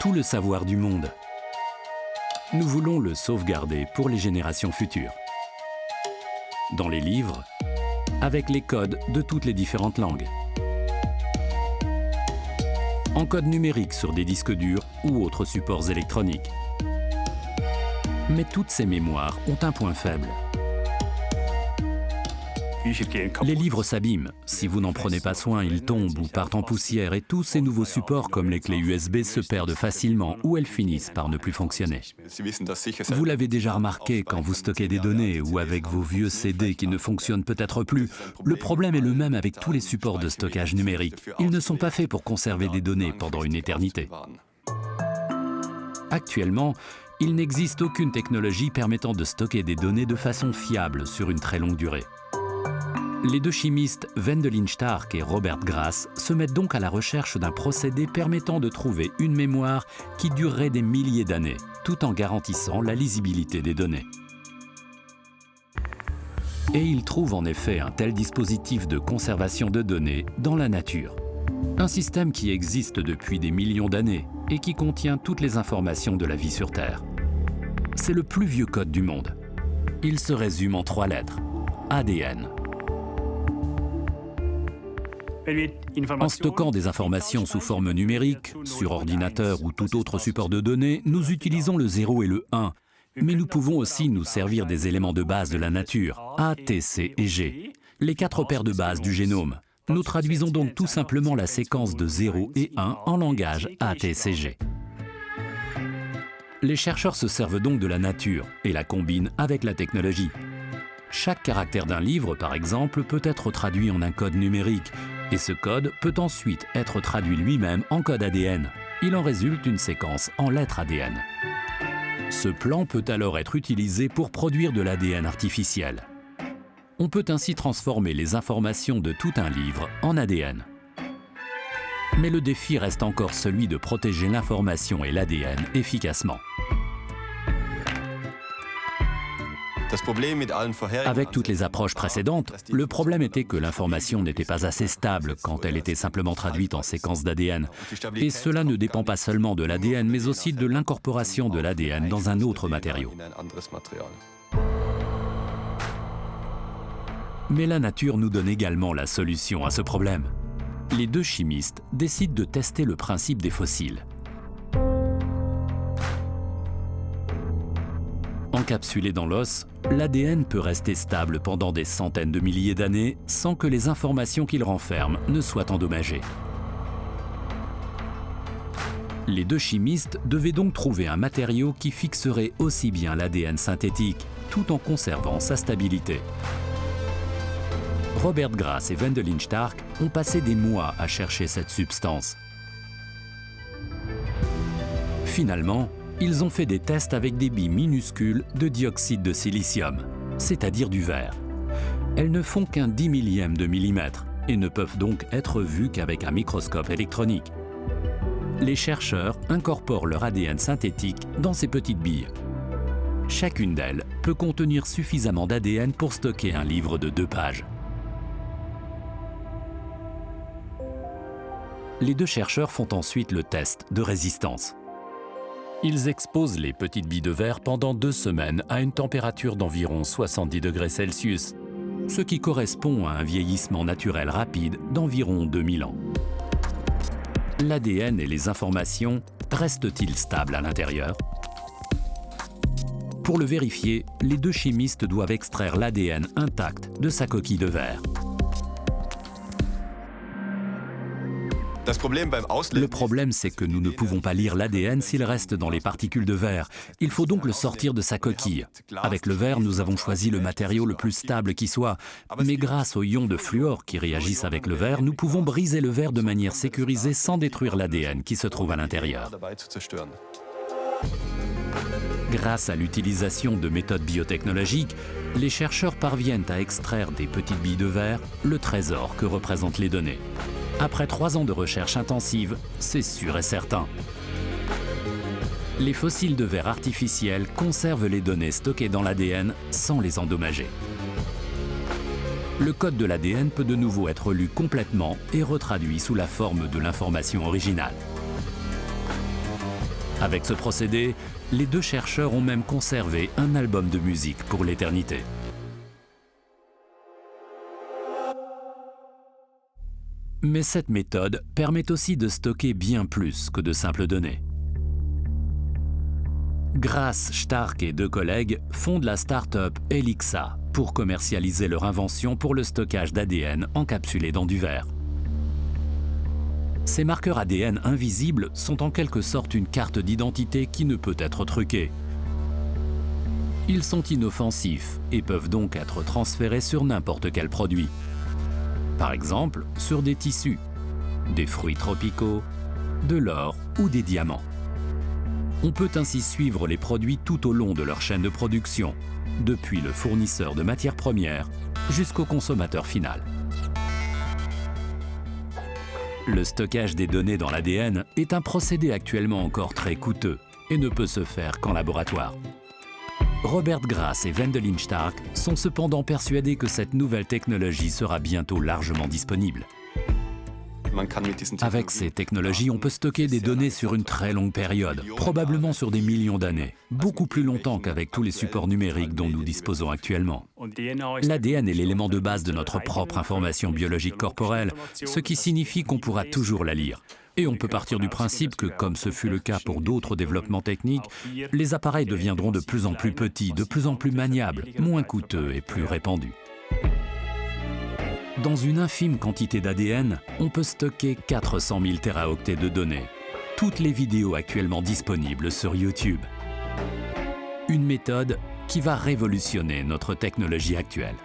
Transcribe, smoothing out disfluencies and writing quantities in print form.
tout le savoir du monde. Nous voulons le sauvegarder pour les générations futures. Dans les livres, avec les codes de toutes les différentes langues. En code numérique sur des disques durs ou autres supports électroniques. Mais toutes ces mémoires ont un point faible. Les livres s'abîment. Si vous n'en prenez pas soin, ils tombent ou partent en poussière et tous ces nouveaux supports comme les clés USB se perdent facilement ou elles finissent par ne plus fonctionner. Vous l'avez déjà remarqué quand vous stockez des données ou avec vos vieux CD qui ne fonctionnent peut-être plus. Le problème est le même avec tous les supports de stockage numérique. Ils ne sont pas faits pour conserver des données pendant une éternité. Actuellement, il n'existe aucune technologie permettant de stocker des données de façon fiable sur une très longue durée. Les deux chimistes Wendelin Stark et Robert Grass se mettent donc à la recherche d'un procédé permettant de trouver une mémoire qui durerait des milliers d'années, tout en garantissant la lisibilité des données. Et ils trouvent en effet un tel dispositif de conservation de données dans la nature. Un système qui existe depuis des millions d'années et qui contient toutes les informations de la vie sur Terre. C'est le plus vieux code du monde. Il se résume en 3 lettres, ADN. En stockant des informations sous forme numérique, sur ordinateur ou tout autre support de données, nous utilisons le 0 et le 1. Mais nous pouvons aussi nous servir des éléments de base de la nature, A, T, C et G, les 4 paires de base du génome. Nous traduisons donc tout simplement la séquence de 0 et 1 en langage A, T, C, G. Les chercheurs se servent donc de la nature et la combinent avec la technologie. Chaque caractère d'un livre, par exemple, peut être traduit en un code numérique, et ce code peut ensuite être traduit lui-même en code ADN. Il en résulte une séquence en lettres ADN. Ce plan peut alors être utilisé pour produire de l'ADN artificiel. On peut ainsi transformer les informations de tout un livre en ADN. Mais le défi reste encore celui de protéger l'information et l'ADN efficacement. Avec toutes les approches précédentes, le problème était que l'information n'était pas assez stable quand elle était simplement traduite en séquences d'ADN. Et cela ne dépend pas seulement de l'ADN, mais aussi de l'incorporation de l'ADN dans un autre matériau. Mais la nature nous donne également la solution à ce problème. Les deux chimistes décident de tester le principe des fossiles. Encapsulé dans l'os, l'ADN peut rester stable pendant des centaines de milliers d'années sans que les informations qu'il renferme ne soient endommagées. Les deux chimistes devaient donc trouver un matériau qui fixerait aussi bien l'ADN synthétique, tout en conservant sa stabilité. Robert Grass et Wendelin Stark ont passé des mois à chercher cette substance. Finalement, ils ont fait des tests avec des billes minuscules de dioxyde de silicium, c'est-à-dire du verre. Elles ne font qu'un 10 millième de millimètre et ne peuvent donc être vues qu'avec un microscope électronique. Les chercheurs incorporent leur ADN synthétique dans ces petites billes. Chacune d'elles peut contenir suffisamment d'ADN pour stocker un livre de 2 pages. Les deux chercheurs font ensuite le test de résistance. Ils exposent les petites billes de verre pendant 2 semaines à une température d'environ 70 degrés Celsius, ce qui correspond à un vieillissement naturel rapide d'environ 2000 ans. L'ADN et les informations restent-ils stables à l'intérieur? Pour le vérifier, les deux chimistes doivent extraire l'ADN intact de sa coquille de verre. Le problème, c'est que nous ne pouvons pas lire l'ADN s'il reste dans les particules de verre. Il faut donc le sortir de sa coquille. Avec le verre, nous avons choisi le matériau le plus stable qui soit. Mais grâce aux ions de fluor qui réagissent avec le verre, nous pouvons briser le verre de manière sécurisée sans détruire l'ADN qui se trouve à l'intérieur. Grâce à l'utilisation de méthodes biotechnologiques, les chercheurs parviennent à extraire des petites billes de verre le trésor que représentent les données. Après 3 ans de recherche intensive, c'est sûr et certain. Les fossiles de verre artificiels conservent les données stockées dans l'ADN sans les endommager. Le code de l'ADN peut de nouveau être lu complètement et retraduit sous la forme de l'information originale. Avec ce procédé, les deux chercheurs ont même conservé un album de musique pour l'éternité. Mais cette méthode permet aussi de stocker bien plus que de simples données. Grass, Stark et deux collègues fondent la start-up Elixa pour commercialiser leur invention pour le stockage d'ADN encapsulé dans du verre. Ces marqueurs ADN invisibles sont en quelque sorte une carte d'identité qui ne peut être truquée. Ils sont inoffensifs et peuvent donc être transférés sur n'importe quel produit. Par exemple, sur des tissus, des fruits tropicaux, de l'or ou des diamants. On peut ainsi suivre les produits tout au long de leur chaîne de production, depuis le fournisseur de matières premières jusqu'au consommateur final. Le stockage des données dans l'ADN est un procédé actuellement encore très coûteux et ne peut se faire qu'en laboratoire. Robert Grass et Wendelin Stark sont cependant persuadés que cette nouvelle technologie sera bientôt largement disponible. Avec ces technologies, on peut stocker des données sur une très longue période, probablement sur des millions d'années, beaucoup plus longtemps qu'avec tous les supports numériques dont nous disposons actuellement. L'ADN est l'élément de base de notre propre information biologique corporelle, ce qui signifie qu'on pourra toujours la lire. Et on peut partir du principe que, comme ce fut le cas pour d'autres développements techniques, les appareils deviendront de plus en plus petits, de plus en plus maniables, moins coûteux et plus répandus. Dans une infime quantité d'ADN, on peut stocker 400 000 téraoctets de données. Toutes les vidéos actuellement disponibles sur YouTube. Une méthode qui va révolutionner notre technologie actuelle.